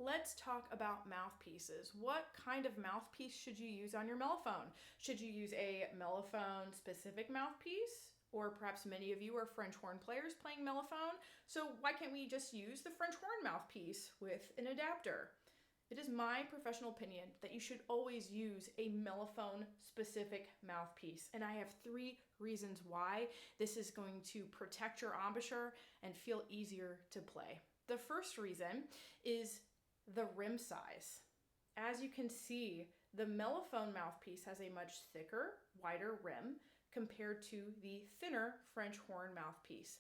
let's talk about mouthpieces. What kind of mouthpiece should you use on your mellophone? Should you use a mellophone specific mouthpiece? Or perhaps many of you are French horn players playing mellophone. So why can't we just use the French horn mouthpiece with an adapter? It is my professional opinion that you should always use a mellophone specific mouthpiece. And I have 3 reasons why this is going to protect your embouchure and feel easier to play. The first reason is the rim size. As you can see, the mellophone mouthpiece has a much thicker, wider rim compared to the thinner French horn mouthpiece.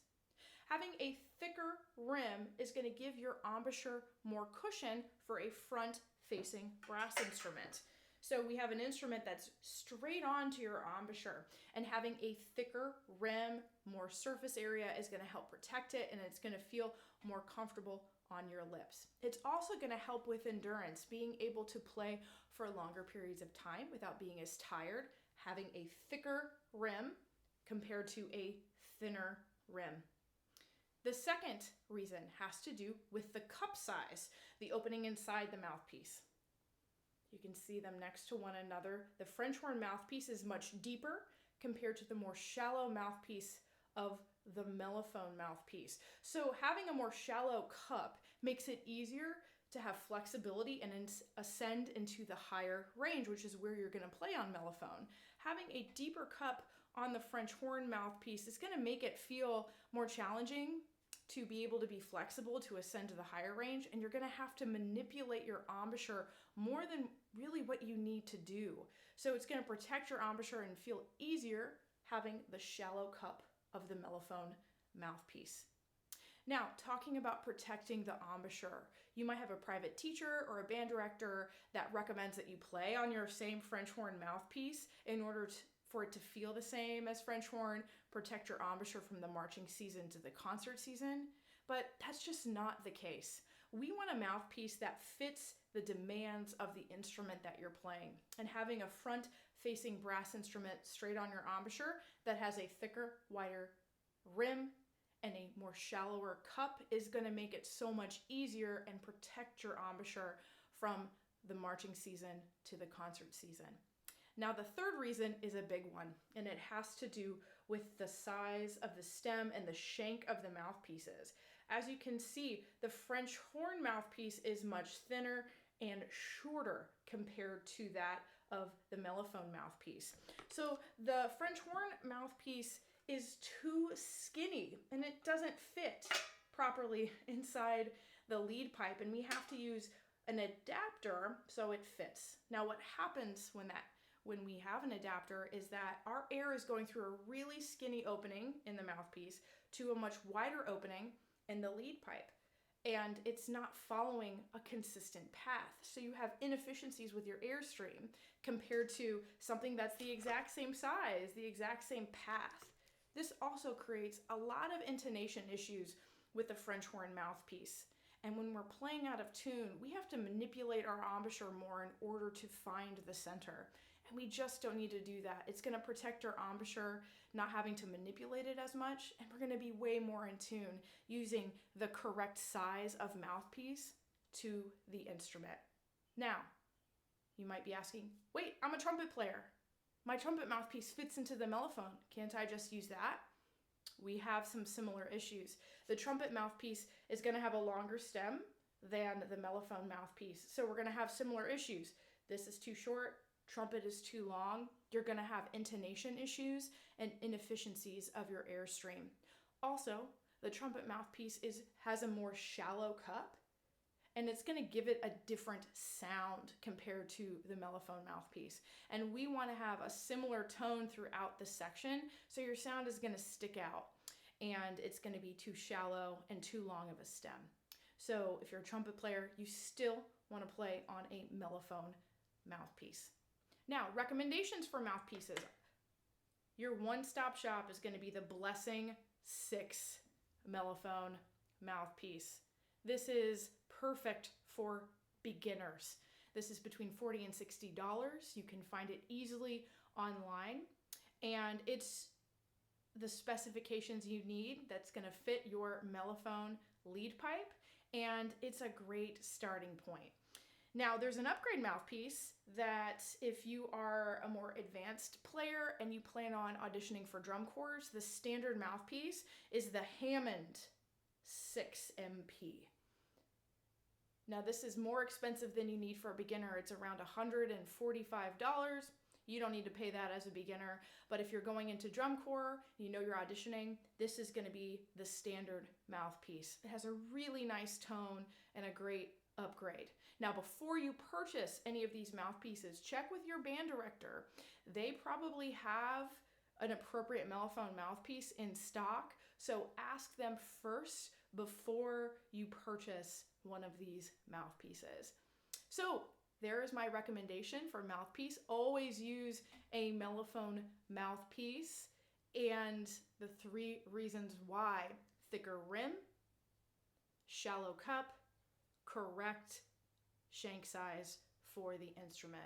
Having a thicker rim is going to give your embouchure more cushion for a front-facing brass instrument. So we have an instrument that's straight onto your embouchure, and having a thicker rim, more surface area is going to help protect it, and it's going to feel more comfortable on your lips. It's also going to help with endurance, being able to play for longer periods of time without being as tired, having a thicker rim compared to a thinner rim. The second reason has to do with the cup size, the opening inside the mouthpiece. You can see them next to one another. The French horn mouthpiece is much deeper compared to the more shallow mouthpiece of the mellophone mouthpiece. So having a more shallow cup makes it easier to have flexibility and ascend into the higher range, which is where you're going to play on mellophone. Having a deeper cup on the French horn mouthpiece is going to make it feel more challenging to be able to be flexible to ascend to the higher range, and you're going to have to manipulate your embouchure more than really what you need to do. So it's going to protect your embouchure and feel easier having the shallow cup of the mellophone mouthpiece. Now, talking about protecting the embouchure, you might have a private teacher or a band director that recommends that you play on your same French horn mouthpiece in order for it to feel the same as French horn, protect your embouchure from the marching season to the concert season, but that's just not the case. We want a mouthpiece that fits the demands of the instrument that you're playing, and having a front-facing brass instrument straight on your embouchure that has a thicker, wider rim and a more shallower cup is going to make it so much easier and protect your embouchure from the marching season to the concert season. Now, the third reason is a big one, and it has to do with the size of the stem and the shank of the mouthpieces. As you can see, the French horn mouthpiece is much thinner and shorter compared to that of the mellophone mouthpiece. So the French horn mouthpiece is too skinny, and it doesn't fit properly inside the lead pipe, and we have to use an adapter so it fits. Now, what happens when we have an adapter is that our air is going through a really skinny opening in the mouthpiece to a much wider opening in the lead pipe, and it's not following a consistent path. So you have inefficiencies with your airstream compared to something that's the exact same size, the exact same path. This also creates a lot of intonation issues with the French horn mouthpiece. And when we're playing out of tune, we have to manipulate our embouchure more in order to find the center. And we just don't need to do that. It's going to protect our embouchure, not having to manipulate it as much, and we're going to be way more in tune using the correct size of mouthpiece to the instrument. Now, you might be asking, wait, I'm a trumpet player. My trumpet mouthpiece fits into the mellophone. Can't I just use that? We have some similar issues. The trumpet mouthpiece is going to have a longer stem than the mellophone mouthpiece, so we're going to have similar issues. This is too short, trumpet is too long. You're going to have intonation issues and inefficiencies of your airstream. Also, the trumpet mouthpiece has a more shallow cup, and it's going to give it a different sound compared to the mellophone mouthpiece. And we want to have a similar tone throughout the section, so your sound is going to stick out, and it's going to be too shallow and too long of a stem. So if you're a trumpet player, you still want to play on a mellophone mouthpiece. Now, recommendations for mouthpieces. Your one-stop shop is going to be the Blessing 6 mellophone mouthpiece. This is perfect for beginners. This is between $40 and $60. You can find it easily online, and it's the specifications you need that's going to fit your mellophone lead pipe, and it's a great starting point. Now, there's an upgrade mouthpiece that if you are a more advanced player and you plan on auditioning for drum corps, the standard mouthpiece is the Hammond 6MP. Now, this is more expensive than you need for a beginner. It's around $145. You don't need to pay that as a beginner, but if you're going into drum corps, you know you're auditioning, this is going to be the standard mouthpiece. It has a really nice tone and a great upgrade. Now, before you purchase any of these mouthpieces, check with your band director. They probably have an appropriate mellophone mouthpiece in stock, so ask them first before you purchase one of these mouthpieces. So there is my recommendation for mouthpiece. Always use a mellophone mouthpiece, and the 3 reasons why: thicker rim, shallow cup, correct shank size for the instrument.